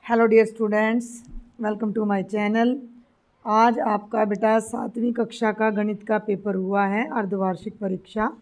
Hello dear students, welcome to my channel. आज आपका बेटा 7वीं कक्षा का गणित का पेपर हुआ है, अर्धवार्षिक परीक्षा,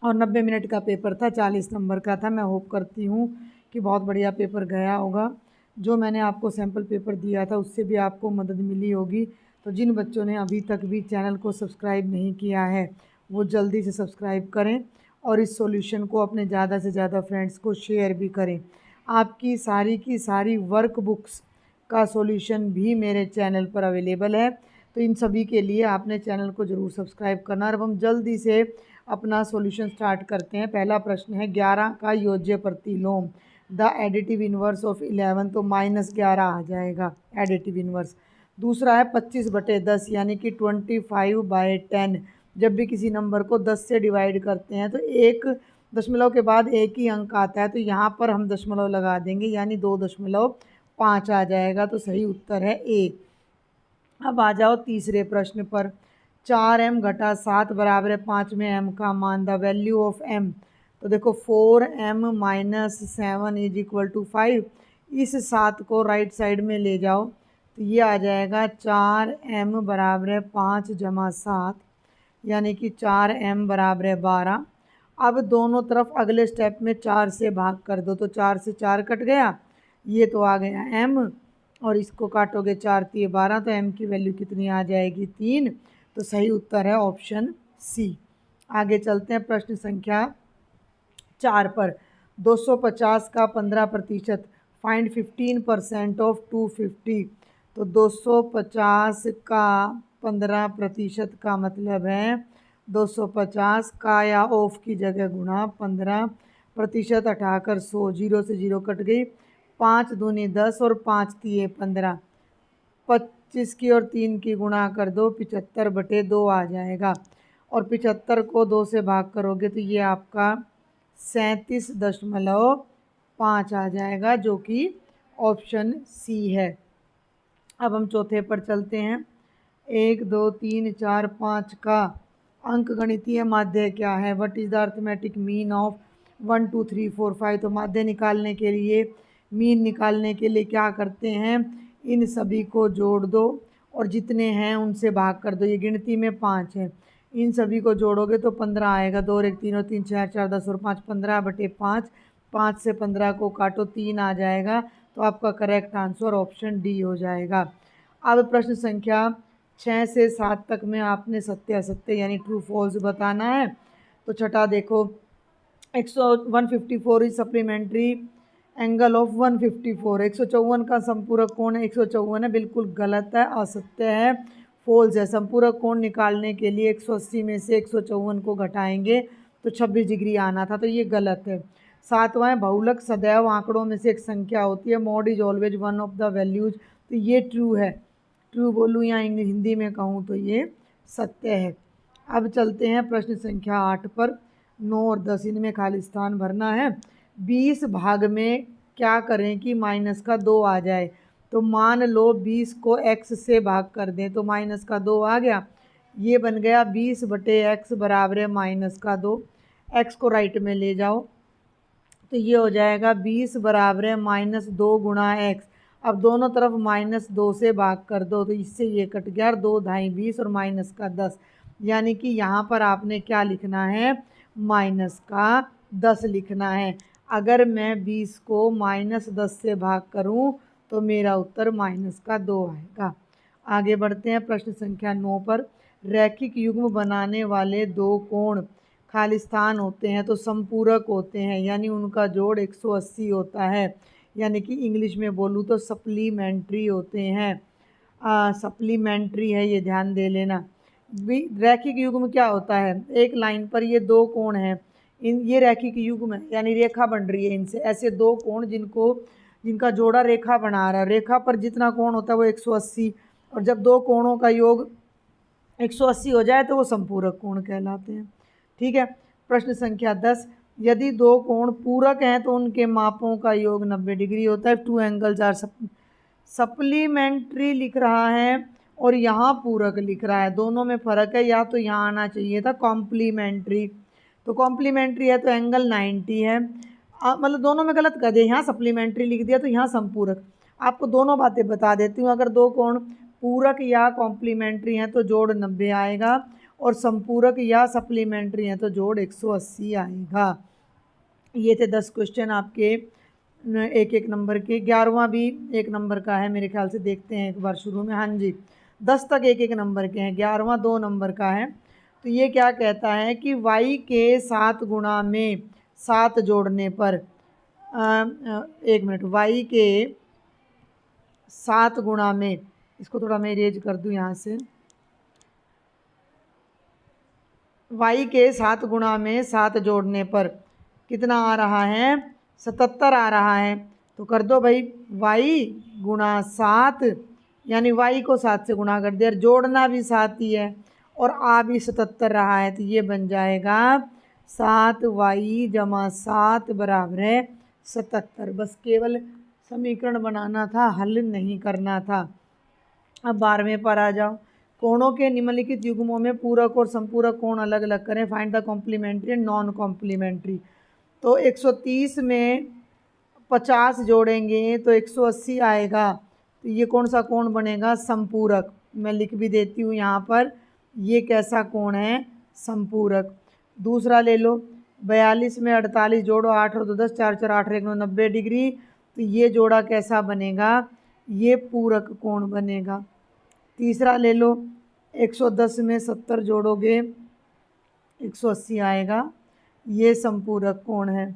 और 90 मिनट का पेपर था, 40 नंबर का था। मैं होप करती हूँ कि बहुत बढ़िया पेपर गया होगा। जो मैंने आपको सैम्पल पेपर दिया था उससे भी आपको मदद मिली होगी। तो जिन बच्चों ने अभी तक भी चैनल को सब्सक्राइब नहीं किया है वो जल्दी से सब्सक्राइब करें और इस सॉल्यूशन को अपने ज़्यादा से ज़्यादा फ्रेंड्स को शेयर भी करें। आपकी सारी की सारी वर्क बुक्स का सॉल्यूशन भी मेरे चैनल पर अवेलेबल है, तो इन सभी के लिए आपने चैनल को ज़रूर सब्सक्राइब करना। और अब हम जल्दी से अपना सॉल्यूशन स्टार्ट करते हैं। पहला प्रश्न है 11 का योज्य प्रतिलोम, द एडिटिव इन्वर्स ऑफ 11, तो -11 आ जाएगा एडिटिव इन्वर्स। दूसरा है 25/10 यानी कि 25/10। जब भी किसी नंबर को 10 से डिवाइड करते हैं तो एक दशमलव के बाद एक ही अंक आता है, तो यहाँ पर हम दशमलव लगा देंगे यानी 2.5 आ जाएगा। तो सही उत्तर है ए। अब आ जाओ तीसरे प्रश्न पर। 4m घटा 7 बराबर है 5 में m का मान, द वैल्यू ऑफ m। तो देखो 4m - 7 = 5। इस 7 को राइट साइड में ले जाओ तो ये आ जाएगा 4m बराबर है 5 + 7 यानी कि 4m बराबर है 12। अब दोनों तरफ अगले स्टेप में 4 से भाग कर दो, तो 4 से 4 कट गया, ये तो आ गया m, और इसको काटोगे 4 × 3 = 12, तो m की वैल्यू कितनी आ जाएगी 3। तो सही उत्तर है ऑप्शन सी। आगे चलते हैं प्रश्न संख्या 4 पर। 250 का 15%, फाइंड 15% ऑफ 250। तो 250 का 15% का मतलब है 250 का या ऑफ की जगह गुणा 15%, हटाकर 100, 0 से 0 कट गई, 5 दूनी 10 और 5 तिये 15, 25 की और 3 की गुणा कर दो, 75/2 आ जाएगा। और 75 को 2 से भाग करोगे तो ये आपका 37.5 आ जाएगा, जो कि ऑप्शन सी है। अब हम चौथे पर चलते हैं। 1 2 3 4 5 का अंक गणितीय माध्य क्या है? What is the arithmetic mean of 1 2 3 4 5। तो माध्य निकालने के लिए, मीन निकालने के लिए क्या करते हैं, इन सभी को जोड़ दो और जितने हैं उनसे भाग कर दो। ये गिनती में 5 है, इन सभी को जोड़ोगे तो 15 आएगा। 2 और 1 3 और 3 4 4 10 और 5 15/5। 5 से 15 को काटो, 3 आ जाएगा। तो आपका करेक्ट आंसर ऑप्शन डी हो जाएगा। अब प्रश्न संख्या 6 से 7 तक में आपने सत्य असत्य यानी ट्रू फॉल्स बताना है। तो छठा देखो, 154 इज सप्लीमेंट्री एंगल ऑफ 154। 154 का संपूरक कोण है 154 है, बिल्कुल गलत है, असत्य है, फॉल्स है। संपूरक कोण निकालने के लिए 180 में से 154 को घटाएंगे तो 26 डिग्री आना था, तो ये गलत है। सातवां, बहुलक सदैव आंकड़ों में से एक संख्या होती है, mod is always one of the values. तो ये ट्रू है, ट्रू बोलूँ या हिंदी में कहूँ तो ये सत्य है। अब चलते हैं प्रश्न संख्या 8 पर। 9 और 10 इनमें खाली स्थान भरना है। 20 भाग में क्या करें कि -2 आ जाए। तो मान लो 20 को x से भाग कर दें तो -2 आ गया, ये बन गया 20/x बराबर है -2। x को राइट में ले जाओ तो ये हो जाएगा 20 बराबर है -2 गुणा x। अब दोनों तरफ -2 से भाग कर दो तो इससे ये कट गया, 2 ढाई 20 और -10, यानी कि यहाँ पर आपने क्या लिखना है, -10 लिखना है। अगर मैं 20 को -10 से भाग करूँ तो मेरा उत्तर -2 आएगा। आगे बढ़ते हैं प्रश्न संख्या 9 पर। रैखिक युग्म बनाने वाले दो कोण खालिस्तान होते हैं तो संपूरक होते हैं, यानी उनका जोड़ 180 होता है, यानी कि इंग्लिश में बोलूँ तो सप्लीमेंट्री होते हैं। सप्लीमेंट्री है, ये ध्यान दे लेना। रैखिक युग्म क्या होता है, एक लाइन पर ये दो कोण हैं, ये रैखिक युग्म है, यानी रेखा बन रही है इनसे, ऐसे दो कोण जिनका जोड़ा रेखा बना रहा है। रेखा पर जितना कोण होता है वो 180, और जब दो कोणों का योग 180 हो जाए तो वो संपूरक कोण कहलाते हैं। ठीक है। प्रश्न संख्या 10, यदि दो कोण पूरक हैं तो उनके मापों का योग 90 डिग्री होता है। टू एंगल्स आर सप्लीमेंट्री लिख रहा है और यहाँ पूरक लिख रहा है, दोनों में फ़र्क है। या तो यहाँ आना चाहिए था कॉम्प्लीमेंट्री, तो कॉम्प्लीमेंट्री है तो एंगल 90 है, मतलब दोनों में गलत कर दिया, यहाँ सप्लीमेंट्री लिख दिया तो यहाँ संपूरक। आपको दोनों बातें बता देती हूँ। अगर दो कोण पूरक या कॉम्प्लीमेंट्री हैं तो जोड़ 90 आएगा, और संपूरक या सप्लीमेंट्री हैं तो जोड़ 180 आएगा। ये थे 10 क्वेश्चन आपके एक एक नंबर के। 11वां भी 1 नंबर का है मेरे ख्याल से, देखते हैं एक बार शुरू में। हाँ जी, 10 तक 1 नंबर के हैं, 11वां 2 नंबर का है। तो ये क्या कहता है कि y के 7 गुणा में 7 जोड़ने पर 1 मिनट, y के 7 गुणा में, इसको थोड़ा मैं इरेज कर दूं यहाँ से, y के 7 गुणा में 7 जोड़ने पर कितना आ रहा है, 77 आ रहा है। तो कर दो भाई, y गुणा 7, यानी y को 7 से गुणा कर दिया, जोड़ना भी 7 ही है और आ भी 77 रहा है, तो ये बन जाएगा 7y जमा 7 बराबर है 77। बस केवल समीकरण बनाना था, हल नहीं करना था। अब 12वें पर आ जाओ। कोणों के निम्नलिखित युग्मों में पूरक और संपूरक कोण अलग अलग करें, find the complementary and non complementary. तो 130 में 50 जोड़ेंगे तो 180 आएगा, तो ये कौन सा कोण बनेगा, संपूरक। मैं लिख भी देती हूँ यहाँ पर, ये कैसा कोण है, संपूरक। दूसरा ले लो, 42 में 48 जोड़ो, 8 और 2 10, 4 4 8 1 9 90 डिग्री, तो ये जोड़ा कैसा बनेगा, ये पूरक कोण बनेगा। तीसरा ले लो, 110 में 70 जोड़ोगे 180 आएगा, ये संपूरक कोण है।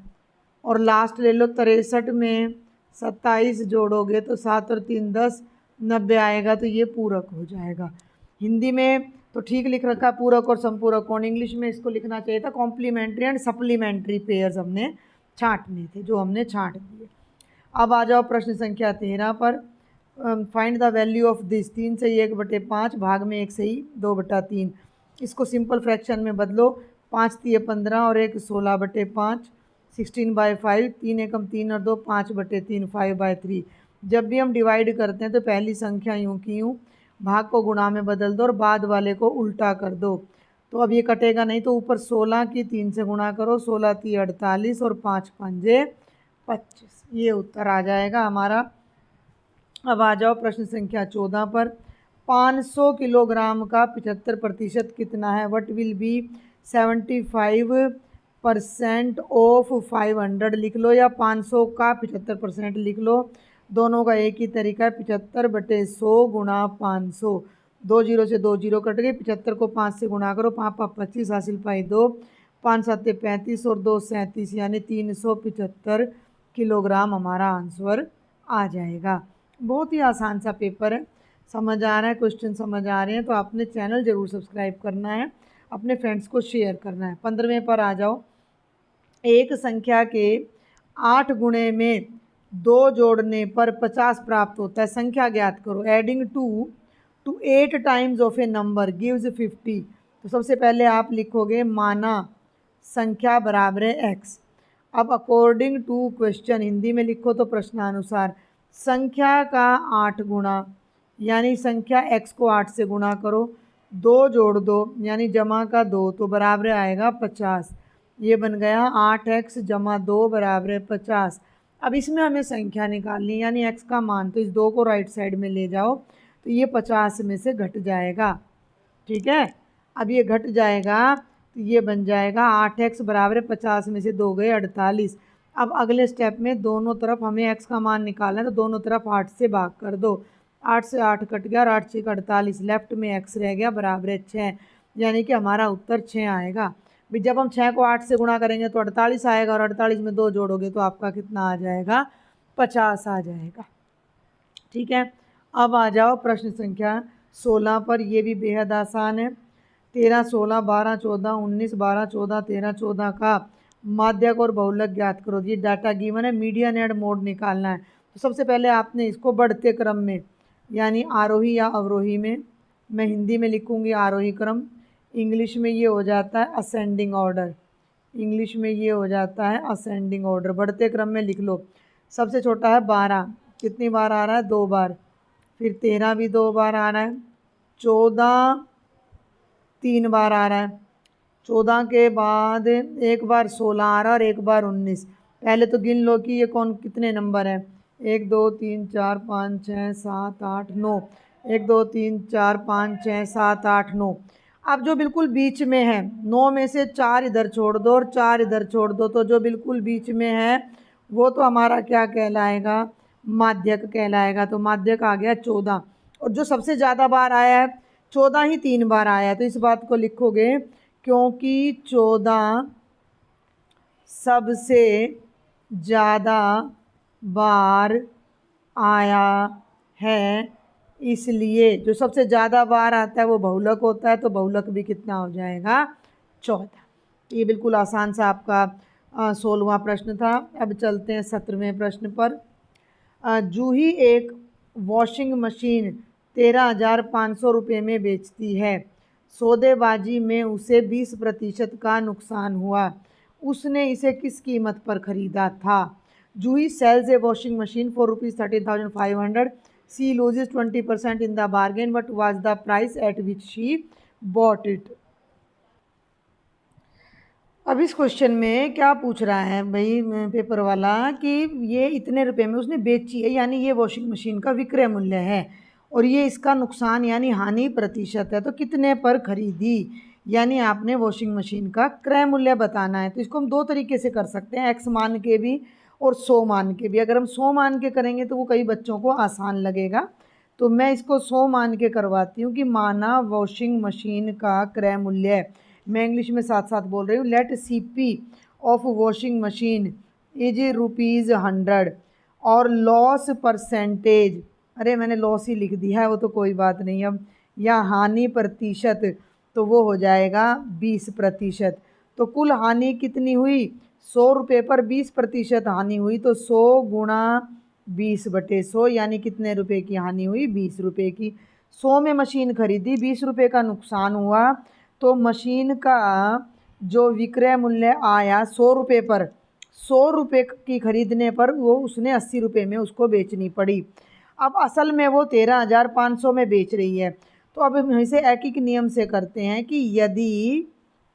और लास्ट ले लो, 63 में 27 जोड़ोगे तो 7 और 3 10, 90 आएगा, तो ये पूरक हो जाएगा। हिंदी में तो ठीक लिख रखा पूरक और संपूरक कोण, इंग्लिश में इसको लिखना चाहिए था कॉम्प्लीमेंट्री एंड सप्लीमेंट्री पेयर्स, हमने छांटने थे जो हमने छांट दिए। अब आ जाओ प्रश्न संख्या 13 पर। Find the value of this, 3 से 1/5 भाग में 1 से 2/3। इसको सिंपल फ्रैक्शन में बदलो, 5 3 15 और 1 16/5, 16/5, 3 एकम 3 और 2 5/3, 5/3। जब भी हम डिवाइड करते हैं तो पहली संख्या यूँ की यूँ, भाग को गुणा में बदल दो और बाद वाले को उल्टा कर दो। तो अब ये कटेगा नहीं, तो ऊपर 16 की 3 से गुणा करो, 16 3 48 और 5 5 25, ये उत्तर आ जाएगा हमारा। अब आ जाओ प्रश्न संख्या 14 पर। 500 किलोग्राम का 75% कितना है, व्हाट विल बी 75% ऑफ 500 लिख लो, या 500 का 75% लिख लो, दोनों का एक ही तरीका है। 75/100 गुणा 500, 2 जीरो से 2 जीरो कट गए, 75 को 5 से गुणा करो, 5 5 25 हासिल पाई 2, 5 7 35 और 2 37, यानी 375 किलोग्राम हमारा आंसर आ जाएगा। बहुत ही आसान सा पेपर है, समझ आ रहा है, क्वेश्चन समझ आ रहे हैं तो आपने चैनल ज़रूर सब्सक्राइब करना है, अपने फ्रेंड्स को शेयर करना है। 15वें पर आ जाओ। एक संख्या के 8 गुणे में 2 जोड़ने पर 50 प्राप्त होता है, संख्या ज्ञात करो। Adding 2 to 8 times of A number gives 50। तो सबसे पहले आप लिखोगे माना संख्या बराबर है x। अब अकॉर्डिंग टू क्वेश्चन, हिंदी में लिखो तो प्रश्नानुसार, संख्या का 8 गुणा, यानी संख्या x को 8 से गुणा करो, 2 जोड़ दो यानी जमा का 2, तो बराबर आएगा 50। ये बन गया 8x जमा 2 बराबर 50। अब इसमें हमें संख्या निकालनी, यानी x का मान, तो इस 2 को राइट साइड में ले जाओ, तो ये 50 में से घट जाएगा। ठीक है, अब ये घट जाएगा तो ये बन जाएगा 8x बराबर 50 में से 2 गए 48। अब अगले स्टेप में दोनों तरफ हमें x का मान निकालना है, तो दोनों तरफ 8 से भाग कर दो, 8 से 8 कट गया और 8 6 48, लेफ्ट में x रह गया बराबर 6, यानी कि हमारा उत्तर 6 आएगा। भाई जब हम 6 को 8 से गुणा करेंगे तो 48 आएगा, और 48 में 2 जोड़ोगे तो आपका कितना आ जाएगा, 50 आ जाएगा। ठीक है, अब आ जाओ प्रश्न संख्या 16 पर। ये भी बेहद आसान है। 13 16 12 14 19 12 14 13 14 का माध्यक और बहुलक ज्ञात करो। ये डाटा गिवन है, मीडियन एंड मोड निकालना है। तो सबसे पहले आपने इसको बढ़ते क्रम में, यानी आरोही या अवरोही में, मैं हिंदी में लिखूंगी आरोही क्रम, इंग्लिश में ये हो जाता है असेंडिंग ऑर्डर, इंग्लिश में ये हो जाता है असेंडिंग ऑर्डर। बढ़ते क्रम में लिख लो। सबसे छोटा है 12, कितनी बार आ रहा है, 2 बार, फिर 13 भी 2 बार आ रहा है, 14 3 बार आ रहा है, 14 के बाद एक बार 16 आ रहा है और एक बार 19। पहले तो गिन लो कि ये कौन कितने नंबर है, 1 2 3 4 5 6 7 8 9, 1 2 3 4 5 6 7 8 9। अब जो बिल्कुल बीच में है, 9 में से 4 इधर छोड़ दो और 4 इधर छोड़ दो, तो जो बिल्कुल बीच में है वो तो हमारा क्या कहलाएगा, माध्यक कहलाएगा। तो माध्यक आ गया 14। और जो सबसे ज़्यादा बार आया है 14 ही 3 बार आया है, तो इस बात को लिखोगे क्योंकि 14 सबसे ज़्यादा बार आया है, इसलिए जो सबसे ज़्यादा बार आता है वो बहुलक होता है, तो बहुलक भी कितना हो जाएगा, 14। ये बिल्कुल आसान सा आपका 16वां प्रश्न था। अब चलते हैं 17वें प्रश्न पर। जूही एक वॉशिंग मशीन 13,500 रुपये में बेचती है। सौदेबाजी में उसे 20% का नुकसान हुआ। उसने इसे किस कीमत पर खरीदा था? Juhi sells a washing machine for ₹13,500. She loses 20% in the bargain. What was the price at which she bought it? अब इस क्वेश्चन में क्या पूछ रहा है भाई पेपर वाला कि ये इतने रुपए में उसने बेची है, यानी ये वॉशिंग मशीन का विक्रय मूल्य है, और ये इसका नुकसान यानी हानि प्रतिशत है, तो कितने पर खरीदी, यानी आपने वॉशिंग मशीन का क्रय मूल्य बताना है। तो इसको हम दो तरीके से कर सकते हैं, एक्स मान के भी और 100 मान के भी। अगर हम 100 मान के करेंगे तो वो कई बच्चों को आसान लगेगा, तो मैं इसको 100 मान के करवाती हूँ कि माना वॉशिंग मशीन का क्रय मूल्य, मैं इंग्लिश में साथ साथ बोल रही हूँ, let CP of washing machine is ₹100 और लॉस परसेंटेज, अरे मैंने लॉस ही लिख दिया है, वो तो कोई बात नहीं। अब या हानि प्रतिशत, तो वो हो जाएगा 20%। तो कुल हानि कितनी हुई, 100 रुपये पर 20% हानि हुई, तो 100 गुणा 20/100, यानी कितने रुपए की हानि हुई, 20 रुपये की। 100 में मशीन खरीदी, 20 रुपये का नुकसान हुआ, तो मशीन का जो विक्रय मूल्य आया 100 रुपये पर, 100 रुपये की खरीदने पर वो उसने 80 रुपये में उसको बेचनी पड़ी। अब असल में वो 13,500 में बेच रही है। तो अब हम इसे एक नियम से करते हैं कि यदि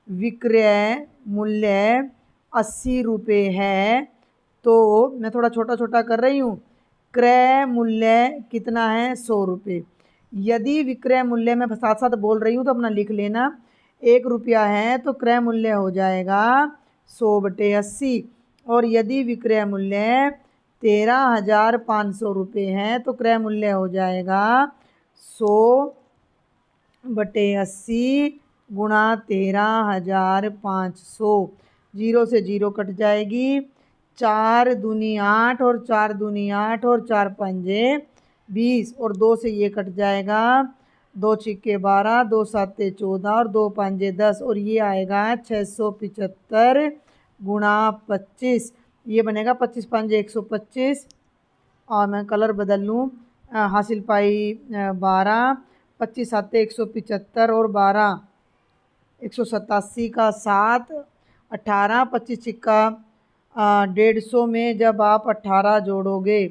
विक्रय मूल्य 80 रुपये है, तो मैं थोड़ा छोटा छोटा कर रही हूँ, क्रय मूल्य कितना है, 100 रुपये। यदि विक्रय मूल्य, मैं साथ साथ बोल रही हूँ तो अपना लिख लेना, 1 रुपया है तो क्रय मूल्य हो जाएगा 100/80। और यदि विक्रय मूल्य 13,500 रुपये है तो क्रय मूल्य हो जाएगा 100/80 गुणा 13,500। 0 से 0 कट जाएगी, 4 दूनी 8 और 4 दूनी 8 और 4 पंजे 20, और 2 से ये कट जाएगा, 2 छिक्के 12, 2 साते 14 और 2 पंजे 10, और ये आएगा 675 गुणा 25, ये बनेगा 25 पंजे 125। और मैं कलर बदल लूँ, हासिल पाई 12, 25 साते 175 और 12 187 का 7, 18, 25 छिक्का 150 में जब आप 18 जोड़ोगे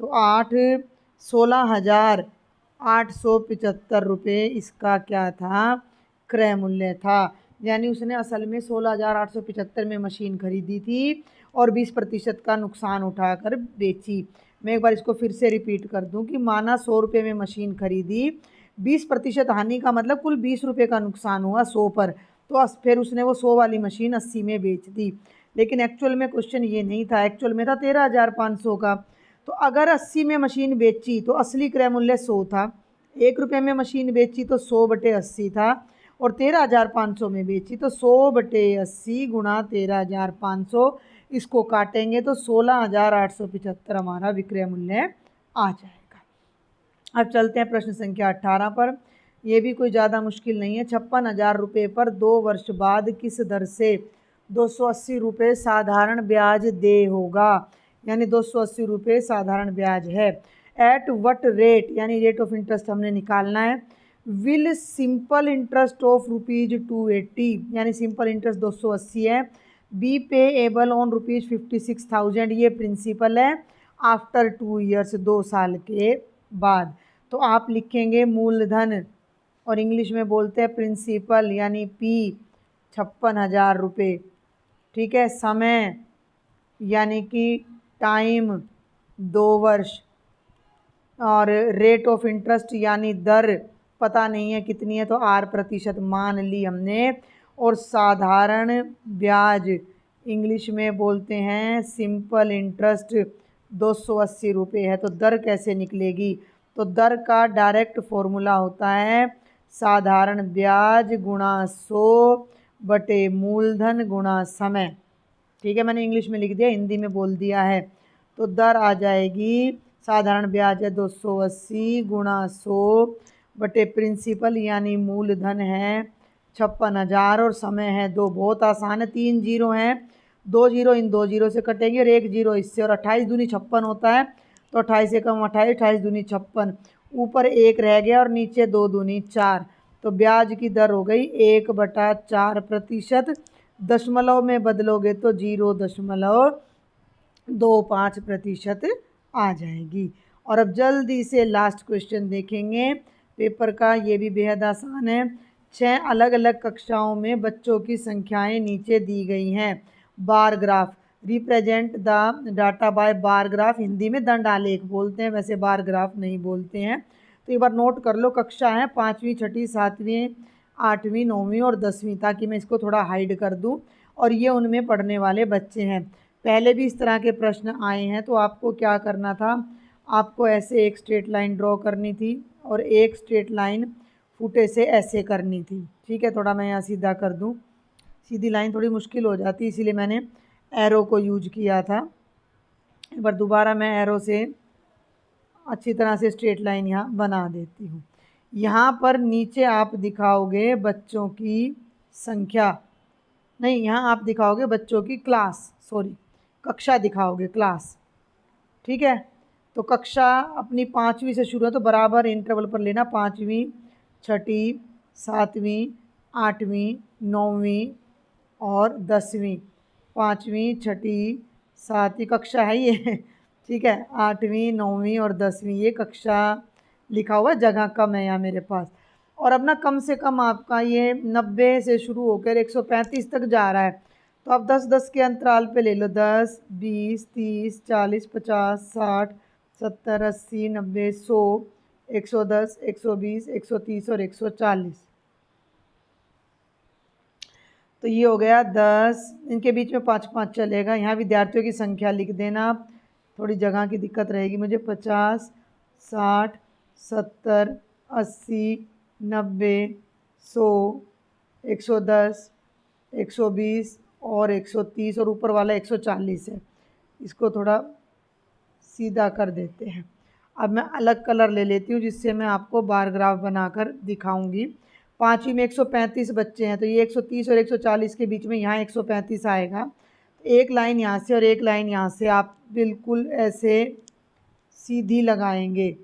तो 8, 16,875 रुपये इसका क्या था, क्रय मूल्य था। यानी उसने असल में 16,875 में मशीन खरीदी थी और 20% का नुकसान उठाकर बेची। मैं एक बार इसको फिर से रिपीट कर दूं कि माना 100 रुपये में मशीन खरीदी, 20% हानि का मतलब कुल 20 रुपये का नुकसान हुआ 100 पर, तो फिर उसने वो 100 वाली मशीन 80 में बेच दी। लेकिन एक्चुअल में क्वेश्चन ये नहीं था, एक्चुअल में था 13,500 का। तो अगर 80 में मशीन बेची तो असली क्रय मूल्य 100 था, 1 रुपये में मशीन बेची तो 100/80 था, और 13,500 में बेची तो 100/80 गुणा 13,500, इसको काटेंगे तो 16,875 हमारा विक्रय मूल्य आ जाएगा। अब चलते हैं प्रश्न संख्या 18 पर। यह भी कोई ज़्यादा मुश्किल नहीं है। 56,000 रुपये पर 2 वर्ष बाद किस दर से 280 रुपये साधारण ब्याज दे होगा, यानी 280 रुपये साधारण ब्याज है। एट वट रेट, यानी रेट ऑफ इंटरेस्ट हमने निकालना है। विल सिंपल इंटरेस्ट ऑफ ₹280, यानी सिंपल इंटरेस्ट 280 है, बी पे एबल ऑन ₹56,000, ये प्रिंसिपल है, आफ्टर 2 ईयर्स, 2 साल के बाद। तो आप लिखेंगे मूलधन, और इंग्लिश में बोलते हैं प्रिंसिपल, यानी पी 56,000 रुपये, ठीक है। समय यानी कि टाइम, 2 वर्ष। और रेट ऑफ इंटरेस्ट यानी दर पता नहीं है कितनी है, तो 8% मान ली हमने। और साधारण ब्याज इंग्लिश में बोलते हैं सिंपल इंटरेस्ट, 280 रुपये है। तो दर कैसे निकलेगी? तो दर का डायरेक्ट फॉर्मूला होता है साधारण ब्याज गुणा 100 बटे मूलधन गुणा समय। ठीक है, मैंने इंग्लिश में लिख दिया, हिंदी में बोल दिया है। तो दर आ जाएगी, साधारण ब्याज है 280 गुणा 100 बटे प्रिंसिपल यानी मूलधन है 56,000 और समय है 2। बहुत आसान है, 3 जीरो हैं, 2 जीरो इन 2 जीरो से कटेंगे और 1 जीरो इससे। और 28 दूनी 56 होता है, तो 28 से कम 28, 28 दूनी 56, ऊपर 1 रह गया और नीचे 2 दूनी 4। तो ब्याज की दर हो गई 1/4%। दशमलव में बदलोगे तो 0.25% आ जाएगी। और अब जल्दी से लास्ट क्वेश्चन देखेंगे पेपर का, ये भी बेहद आसान है। 6 अलग अलग कक्षाओं में बच्चों की संख्याएं नीचे दी गई हैं। Bar graph represent the data by bar graph, Hindi में दंड आलेख बोलते हैं, वैसे बार ग्राफ नहीं बोलते हैं। तो एक बार नोट कर लो, कक्षा है 5वीं 6ठी 7वीं 8वीं 9वीं और 10वीं, ताकि मैं इसको थोड़ा हाइड कर दूं। और ये उनमें पढ़ने वाले बच्चे हैं। पहले भी इस तरह के प्रश्न आए हैं, तो आपको क्या करना था, आपको ऐसे एक स्ट्रेट लाइन ड्रॉ करनी थी और एक स्ट्रेट लाइन फुटे से ऐसे करनी थी। ठीक है, थोड़ा मैं यहाँ सीधा कर दूँ, सीधी लाइन थोड़ी मुश्किल हो जाती, इसीलिए मैंने एरो को यूज किया था। एक बार दोबारा मैं एरो से अच्छी तरह से स्ट्रेट लाइन यहाँ बना देती हूँ। यहाँ पर नीचे आप दिखाओगे बच्चों की संख्या, नहीं, यहाँ आप दिखाओगे बच्चों की क्लास, सॉरी कक्षा दिखाओगे, क्लास। ठीक है, तो कक्षा अपनी 5वीं से शुरू है, तो बराबर इंटरवल पर लेना, 5वीं 6ठी 7वीं 8वीं 9वीं और 10वीं। 5वीं 6ठी 7वीं कक्षा है ये ठीक है, 8वीं 9वीं और 10वीं, ये कक्षा लिखा हुआ, जगह कम है यहाँ मेरे पास। और अब ना कम से कम आपका ये 90 से शुरू होकर 135 तक जा रहा है, तो आप 10-10 के अंतराल पे ले लो, 10 20 30 40 50 60 70 80 90 100 110 120 130 और 140। तो ये हो गया 10, इनके बीच में 5-5 चलेगा। यहाँ विद्यार्थियों की संख्या लिख देना, थोड़ी जगह की दिक्कत रहेगी मुझे। 50 60 70 80 90 100 110 120 और 130 और ऊपर वाला 140 है। इसको थोड़ा सीधा कर देते हैं। अब मैं अलग कलर ले लेती हूँ, जिससे मैं आपको बार ग्राफ बनाकर दिखाऊंगी। 5वीं में 135 बच्चे हैं, तो ये 130 और 140 के बीच में यहाँ 135 आएगा। एक लाइन यहाँ से और एक लाइन यहाँ से आप बिल्कुल ऐसे सीधी लगाएंगे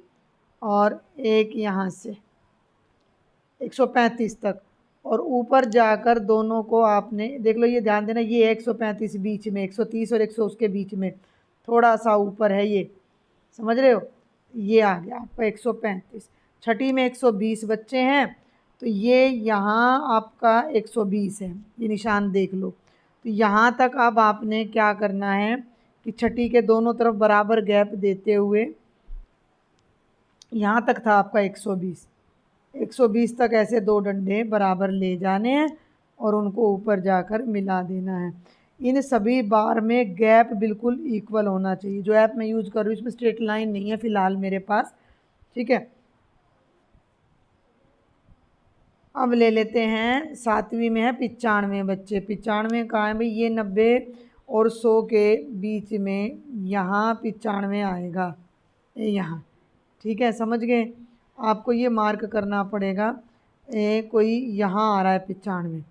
और एक यहाँ से 135 तक, और ऊपर जाकर दोनों को आपने देख लो, ये ध्यान देना, ये 135 बीच में, 130 और 100 उसके बीच में थोड़ा सा ऊपर है, ये समझ रहे हो, ये आ गया आपका 135। 6ठी में 120 बच्चे हैं, तो ये यहाँ आपका 120 है, ये निशान देख लो। तो यहाँ तक अब आपने क्या करना है कि 6ठी के दोनों तरफ बराबर गैप देते हुए, यहाँ तक था आपका 120 तक ऐसे 2 डंडे बराबर ले जाने हैं और उनको ऊपर जाकर मिला देना है। इन सभी बार में गैप बिल्कुल इक्वल होना चाहिए। जो ऐप मैं यूज़ कर रही हूँ इसमें स्ट्रेट लाइन नहीं है फ़िलहाल मेरे पास। ठीक है, अब ले लेते हैं 7वीं में है 95 बच्चे। 95 कहाँ है भाई, ये 90 और 100 के बीच में यहाँ 95 आएगा, यहाँ। ठीक है, समझ गए, आपको ये मार्क करना पड़ेगा, कोई यहाँ आ रहा है 95,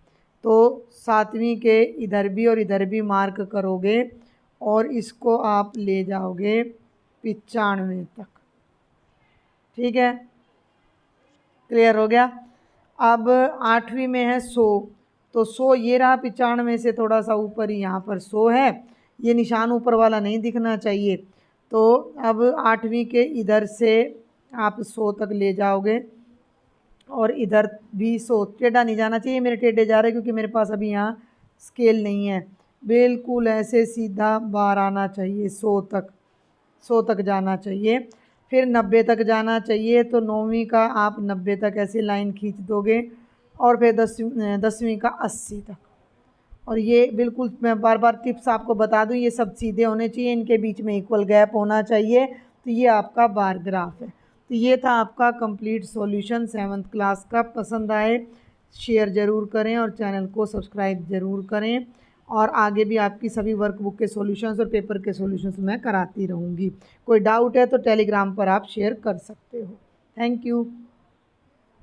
तो 7वीं के इधर भी और इधर भी मार्क करोगे और इसको आप ले जाओगे 95 तक। ठीक है, क्लियर हो गया। अब 8वीं में है 100, तो 100 ये रहा, 95 से थोड़ा सा ऊपर ही यहाँ पर 100 है, ये निशान ऊपर वाला नहीं दिखना चाहिए। तो अब 8वीं के इधर से आप 100 तक ले जाओगे और इधर भी 100, टेढ़ा नहीं जाना चाहिए, मेरे टेढ़े जा रहे हैं क्योंकि मेरे पास अभी यहाँ स्केल नहीं है। बिल्कुल ऐसे सीधा बार आना चाहिए 100 तक, 100 तक जाना चाहिए, फिर 90 तक जाना चाहिए। तो 9वीं का आप 90 तक ऐसे लाइन खींच दोगे और फिर 10वीं का 80 तक। और ये बिल्कुल मैं बार बार टिप्स आपको बता दूं, ये सब सीधे होने चाहिए, इनके बीच में इक्वल गैप होना चाहिए। तो ये आपका बार ग्राफ है। तो ये था आपका कंप्लीट सॉल्यूशन 7th क्लास का। पसंद आए शेयर ज़रूर करें और चैनल को सब्सक्राइब ज़रूर करें। और आगे भी आपकी सभी वर्कबुक के सॉल्यूशंस और पेपर के सॉल्यूशंस मैं कराती रहूँगी। कोई डाउट है तो टेलीग्राम पर आप शेयर कर सकते हो। Thank you.